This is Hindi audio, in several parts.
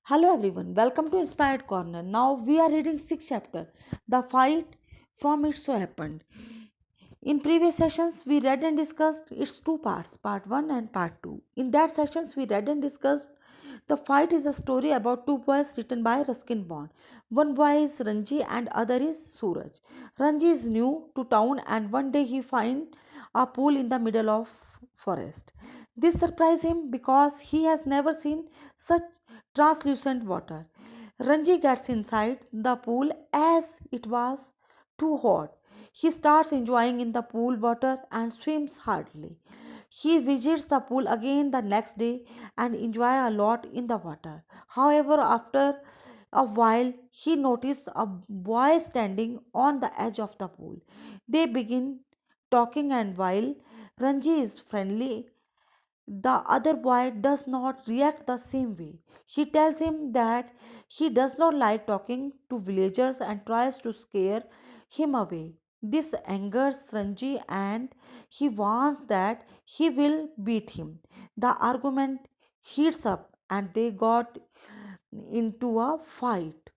Hello everyone, welcome to Inspired Corner. Now we are reading sixth chapter, The Fight from It So Happened. In previous sessions, we read and discussed its two parts, part 1 and part 2. In that sessions, we read and discussed The Fight is a story about two boys written by Ruskin Bond. One boy is Ranji and other is Suraj. Ranji is new to town and one day he finds a pool in the middle of forest. This surprises him because he has never seen such translucent water. Ranji gets inside the pool as it was too hot. He starts enjoying in the pool water and swims hardly. He visits the pool again the next day and enjoy a lot in the water. However, after a while, he noticed a boy standing on the edge of the pool. They begin talking, and while Ranji is friendly, the other boy does not react the same way. He tells him that he does not like talking to villagers and tries to scare him away. This angers Ranji and he warns that he will beat him. The argument heats up and they got into a fight.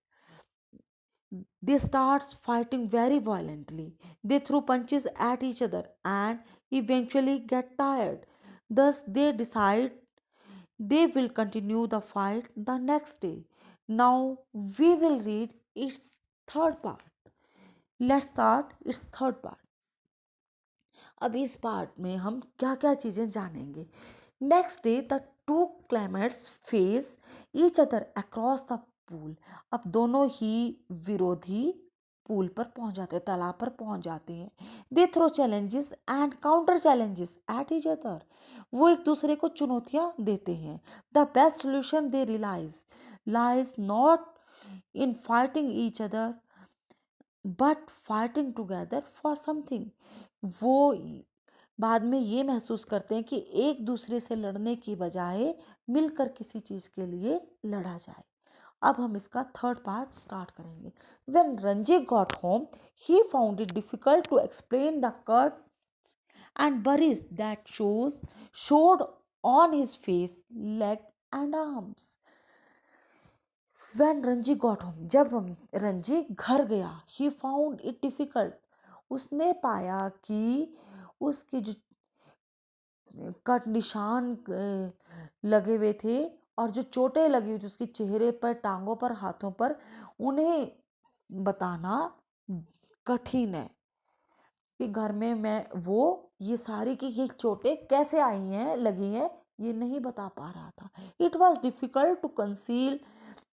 They start fighting very violently. They throw punches at each other and eventually get tired. Thus, they decide they will continue the fight the next day. Now, we will read its third part. Let's start its third part. अब इस पार्ट में हम क्या क्या चीज़ें जानेंगे. Next day the two climates face each other across the pool. अब दोनों ही विरोधी पूल पर पहुंच जाते हैं, तालाब पर पहुंच जाते हैं. They throw challenges and counter challenges at each other. वो एक दूसरे को चुनौतियां देते हैं. The best solution they realize lies not in fighting each other but fighting together for something. वो बाद में ये महसूस करते हैं कि एक दूसरे से लड़ने की बजाय मिलकर किसी चीज़ के लिए लड़ा जाए. अब हम इसका थर्ड पार्ट स्टार्ट करेंगे. When Ranji got home he found it difficult to explain the cuts and bruises that showed on his face, leg and arms. When Ranji got home, जब रंजी घर गया, he found it difficult. उसने पाया कि उसके जो कट निशान लगे हुए थे और जो चोटें लगी हुई थी उसके चेहरे पर, टांगों पर, हाथों पर, उन्हें बताना कठिन है कि घर में मैं वो ये सारी की ये चोटें कैसे आई हैं, लगी हैं, ये नहीं बता पा रहा था. It was difficult to conceal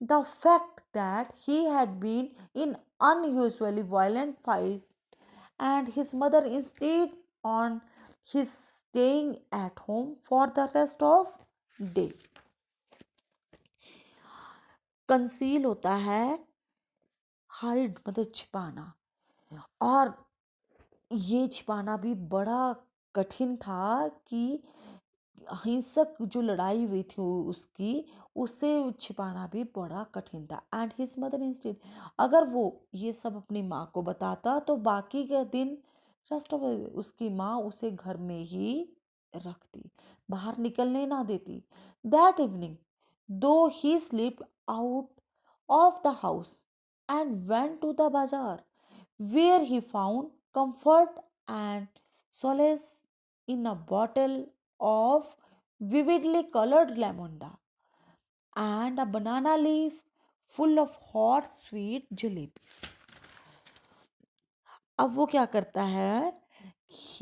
the fact that he had been in unusually violent fight and his mother insisted on his staying at home for the rest of day. Conceal होता है हाइड मतलब छिपाना, और ये छिपाना भी बड़ा कठिन था कि हिंसक जो लड़ाई हुई थी उसकी, उसे छिपाना भी बड़ा कठिन था. एंड हिज मदर इंस्टेड, अगर वो ये सब अपनी माँ को बताता तो बाकी के दिन रेस्ट ऑफ उसकी माँ उसे घर में ही रखती, बाहर निकलने ना देती. That evening though he slip out of the house and went to the bazaar where he found comfort and solace in a bottle of vividly colored lavender and a banana leaf full of hot sweet jalebis. अब वो क्या करता है,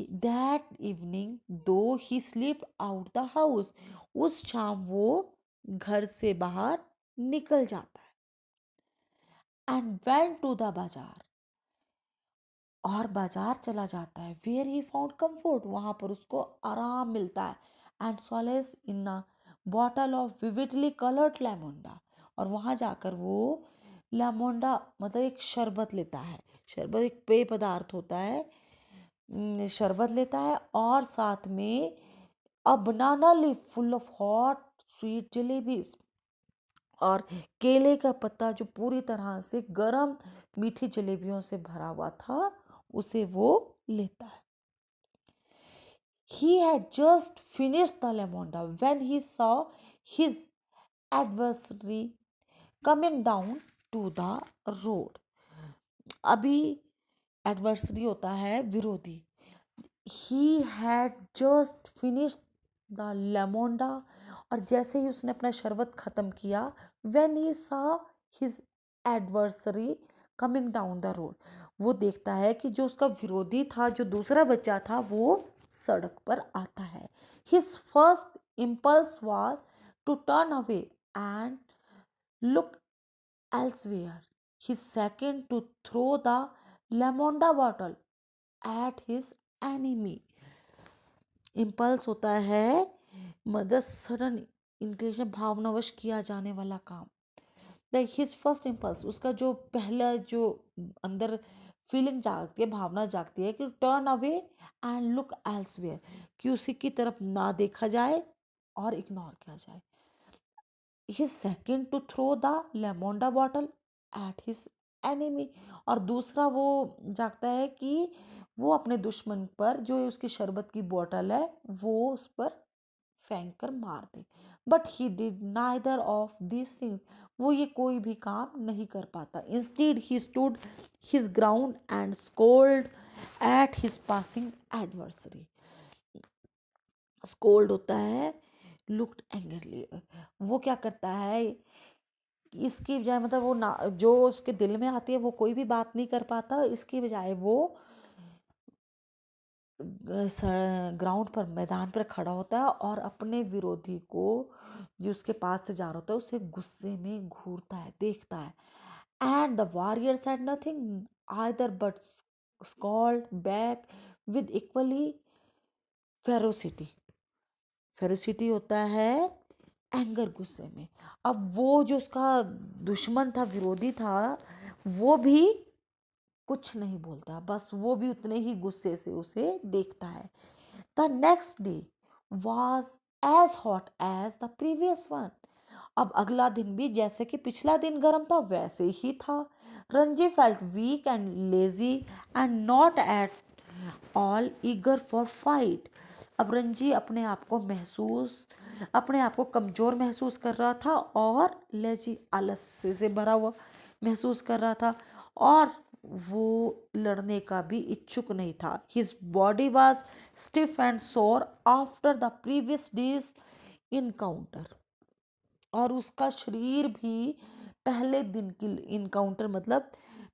that evening though he sleep out the house, उस शाम वो घर से बाहर निकल जाता है. एंड वेंट टू द बाजार, और बाजार चला जाता है. वेयर ही फाउंड कंफर्ट, वहां पर उसको आराम मिलता है. And solace in a bottle of vividly coloured lemonade, और वहां जाकर वो लेमोंडा मतलब एक शरबत लेता है. शरबत एक पेय पदार्थ होता है. शरबत लेता है और साथ में a banana leaf full of hot sweet jalebis, और केले का पत्ता जो पूरी तरह से गरम मीठी जलेबियों से भरा हुआ था, उसे वो लेता है. He had just finished the lemonda when he saw his adversary coming down to the road. अभी एडवर्सरी होता है विरोधी। He had just finished the lemonade, और जैसे ही उसने अपना शरबत खत्म किया, व्हेन ही सा his adversary coming down the road, वो देखता है कि जो उसका विरोधी था, जो दूसरा बच्चा था, वो सड़क पर आता है। His first impulse was to turn away and look elsewhere. His second to throw the Lamonda bottle at his enemy. Impulse होता है मतलब सडन इंक्लिनेशन, भावनावश किया जाने वाला काम। द हिज फर्स्ट इम्पल्स, उसका जो पहला जो अंदर फीलिंग जागती है, भावना जागती है कि turn away and look elsewhere, कि उसी की तरफ ना देखा जाए और इग्नोर किया जाए। His second to throw the lemonade bottle at his enemy, और दूसरा वो जागता है कि वो अपने दुश्मन पर, जो उसकी शरबत की बोतल है, वो उस पर फेंक कर मार दे। But he did neither of these things, वो ये कोई भी काम नहीं कर पाता। Instead he stood his ground and scowled at his passing adversary. Scowled होता है लुक्ड एंगरली, वो क्या करता है, इसकी बजाय मतलब वो ना, जो उसके दिल में आती है वो कोई भी बात नहीं कर पाता, इसकी बजाय वो ग्राउंड पर, मैदान पर खड़ा होता है और अपने विरोधी को, जो उसके पास से जा रहा होता है, उसे गुस्से में घूरता है, देखता है। And the warrior said nothing either but scowled back with equally ferocity. Ferocity होता है एंगर, गुस्से में। अब वो जो उसका दुश्मन था, विरोधी था, वो भी कुछ नहीं बोलता, बस वो भी उतने ही गुस्से से उसे देखता है। The next day was as hot as the previous one. अब अगला दिन भी जैसे कि पिछला दिन गर्म था, वैसे ही था। Ranji felt weak and lazy and not at all eager for fight. अब रंजी अपने आप को कमज़ोर महसूस कर रहा था, और लेजी, आलस्य से भरा हुआ महसूस कर रहा था, और वो लड़ने का भी इच्छुक नहीं था। His body was stiff and sore after the previous day's encounter, और उसका शरीर भी पहले दिन की इनकाउंटर मतलब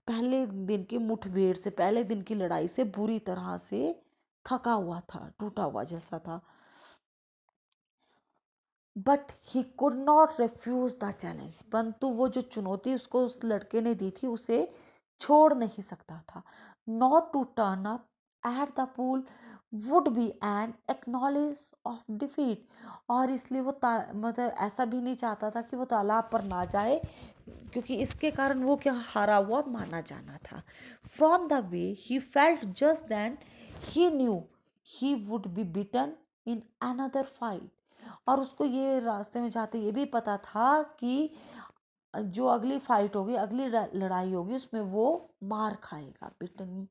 पहले दिन की मुठभेड़ से, पहले दिन की लड़ाई से बुरी तरह से थका हुआ था, टूटा हुआ जैसा था। But he could not refuse the challenge, परंतु वो जो चुनौती उसको उस लड़के ने दी थी, उसे छोड़ नहीं सकता था। Not to turn up at the pool would be an acknowledge of defeat, और इसलिए वो मतलब ऐसा भी नहीं चाहता था कि वो तालाब पर ना जाए, क्योंकि इसके कारण वो क्या, हारा हुआ माना जाना था। From the way he felt just then he knew he would be beaten in another fight, और उसको ये रास्ते में जाते ये भी पता था कि जो अगली फाइट होगी, अगली लड़ाई होगी, उसमें वो मार खाएगा, beaten.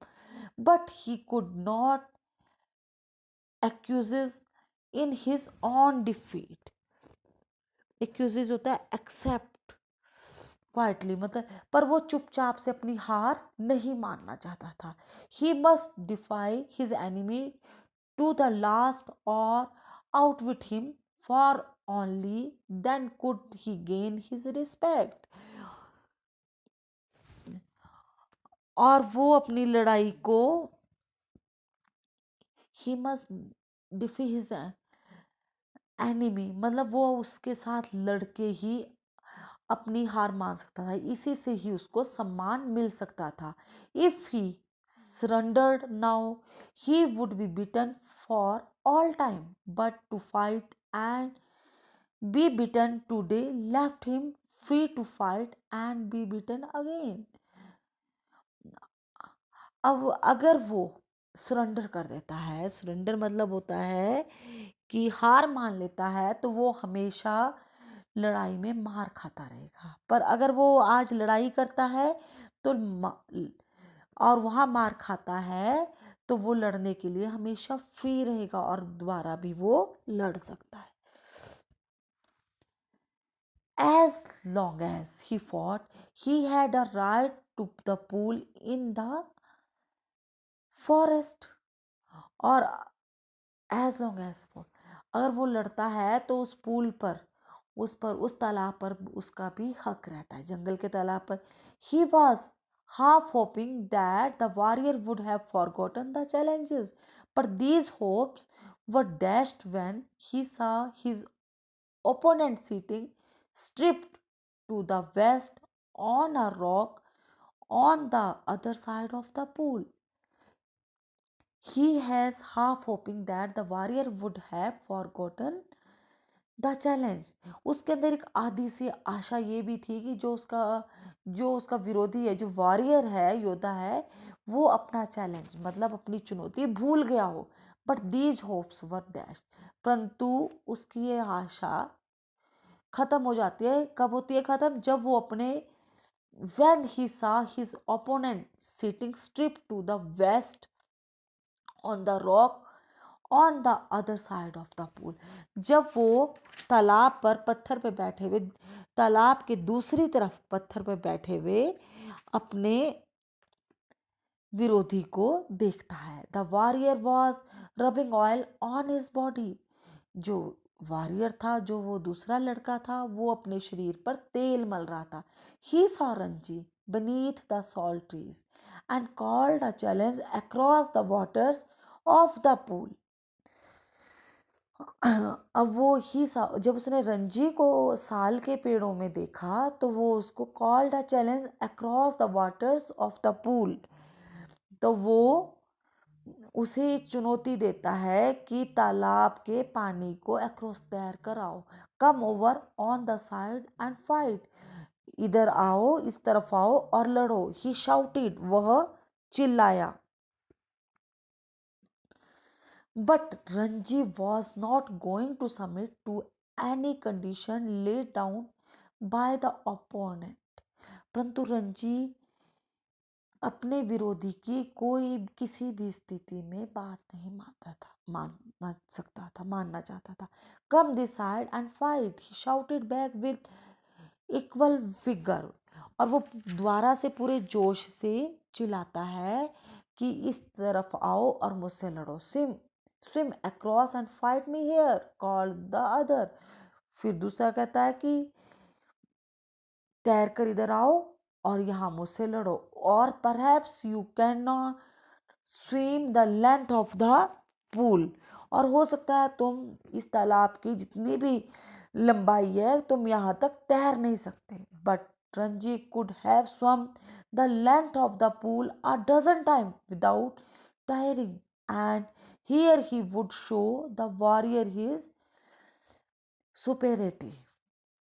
But he could not acquiesce in his own defeat. Acquiesce होता है एक्सेप्ट क्वाइटली, मतलब पर वो चुपचाप से अपनी हार नहीं मानना चाहता था। He must defy his enemy to the last और outwit him, for only then could he gain his respect। और वो अपनी लड़ाई को, he must defeat his enemy, मतलब वो उसके साथ लड़के ही अपनी हार मान सकता था, इसी से ही उसको सम्मान मिल सकता था। If he surrendered now he would be beaten for all time, but to fight and be beaten today left him free to fight and be beaten again। अब अगर वो सरेंडर कर देता है, सरेंडर मतलब होता है कि हार मान लेता है, तो वो हमेशा लड़ाई में मार खाता रहेगा। पर अगर वो आज लड़ाई करता है तो और वहाँ मार खाता है, तो वो लड़ने के लिए हमेशा फ्री रहेगा और दोबारा भी वो लड़ सकता है। As long as he fought, he had a right to the pool in the forest. और as long as वो, अगर वो लड़ता है तो उस पूल पर, उस तालाब पर उसका भी हक रहता है, जंगल के तालाब पर. He was half hoping that the warrior would have forgotten the challenges, but these hopes were dashed when he saw his opponent sitting stripped to the west on a rock on the other side of the pool. He has half hoping that the warrior would have forgotten the challenge. उसके अंदर एक आधी सी आशा ये भी थी कि जो उसका विरोधी है, जो वॉरियर है, योद्धा है, वो अपना चैलेंज मतलब अपनी चुनौती भूल गया हो. But these hopes were dash, परंतु उसकी ये आशा खत्म हो जाती है. कब होती है खत्म? जब वो अपने when he saw his opponent sitting stripped to the west on the rock on the other side of the pool. जब वो तालाब पर पत्थर पे बैठे हुए, तालाब के दूसरी तरफ पत्थर पे बैठे हुए अपने विरोधी को देखता है. The warrior was rubbing oil on his body. जो वॉरियर था, जो वो दूसरा लड़का था, वो अपने शरीर पर तेल मल रहा था. He saw Ranji beneath the salt trees and called a challenge across the waters of the pool. अब वो ही जब उसने रंजी को साल के पेड़ों में देखा तो वो उसको called a challenge across the waters of the pool. तो वो उसे एक चुनौती देता है कि तालाब के पानी को अक्रॉस तैर कर आओ. Come over on the side and fight. इधर आओ, इस तरफ आओ और लड़ो. ही शाउटेड, वह चिल्लाया. But Ranji was not going to submit to any condition laid down by the opponent. परंतु रंजी अपने विरोधी की कोई किसी भी स्थिति में बात नहीं मानना चाहता था. Come this side and fight, he shouted back with equal vigor. और वो द्वारा से पूरे जोश से चिल्लाता है कि इस तरफ आओ और मुझसे लड़ो. Swim across and fight me here, called the other. फिर दूसरा कहता है कि तैर कर इधर आओ और यहाँ मुझसे लड़ो. और perhaps you cannot swim the length of the pool. और हो सकता है तुम इस तालाब की जितनी भी लंबाई है तुम यहाँ तक तैर नहीं सकते. But Ranji could have swum the length of the pool a dozen times without tiring, and here he would show the warrior his superiority.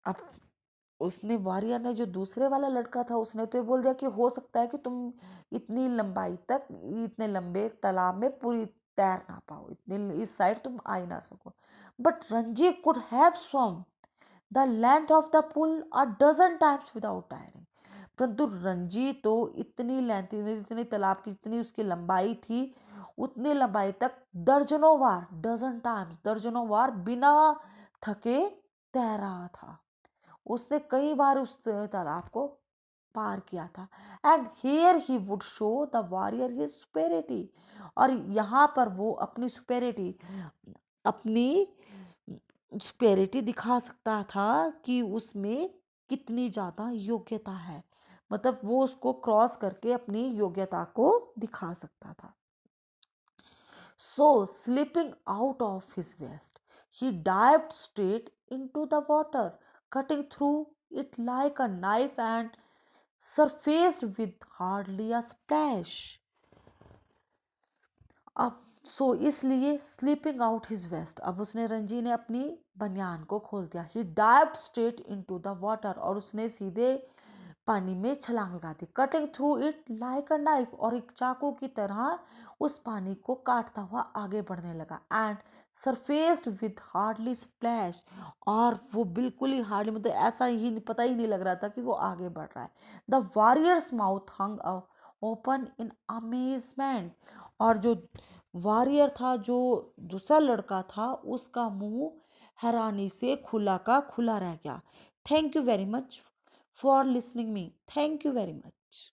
अब उसने वॉरियर ने, जो दूसरे वाला लड़का था, उसने तो ये बोल दिया कि हो सकता है कि तुम इतनी लंबाई तक, इतने लंबे तालाब में पूरी तैर ना पाओ, इतनी इस साइड तुम आ ही ना सको. But Ranji could have swum the length of the pool a dozen times without tiring. परंतु रंजी तो इतनी लेंथ, इतनी तालाब की जितनी उसकी लंबाई थी, उतनी लंबाई तक दर्जनों बार, डजन टाइम्स, दर्जनों बार बिना थके तैर रहा था. उसने कई बार उस तालाब को पार किया था. And here he would show the warrior his superiority. और यहाँ पर वो अपनी सुपेरिटी दिखा सकता था कि उसमें कितनी ज़्यादा योग्यता है. मतलब वो उसको क्रॉस करके अपनी योग्यता को दिखा सकता था. So, slipping out of his vest, he dived straight into the water, cutting through it like a knife and surfaced with hardly a splash. अब इसलिए स्लीपिंग आउट हिज वेस्ट, अब उसने रंजी ने अपनी बनियान को खोल दिया. He dived straight into the water, और उसने सीधे पानी में छलांग लगा दी. Cutting through it like a knife, और एक चाकू की तरह उस पानी को काटता हुआ आगे बढ़ने लगा. एंड सरफेस्ड विथ हार्डली स्प्लैश, और वो बिल्कुल ही हार्डली, मतलब ऐसा ही पता ही नहीं लग रहा था कि वो आगे बढ़ रहा है. The warriors mouth hung open in amazement, और जो वॉरियर था, जो दूसरा लड़का था, उसका मुंह हैरानी से खुला का खुला रह गया. Thank you very much for listening me. Thank you very much.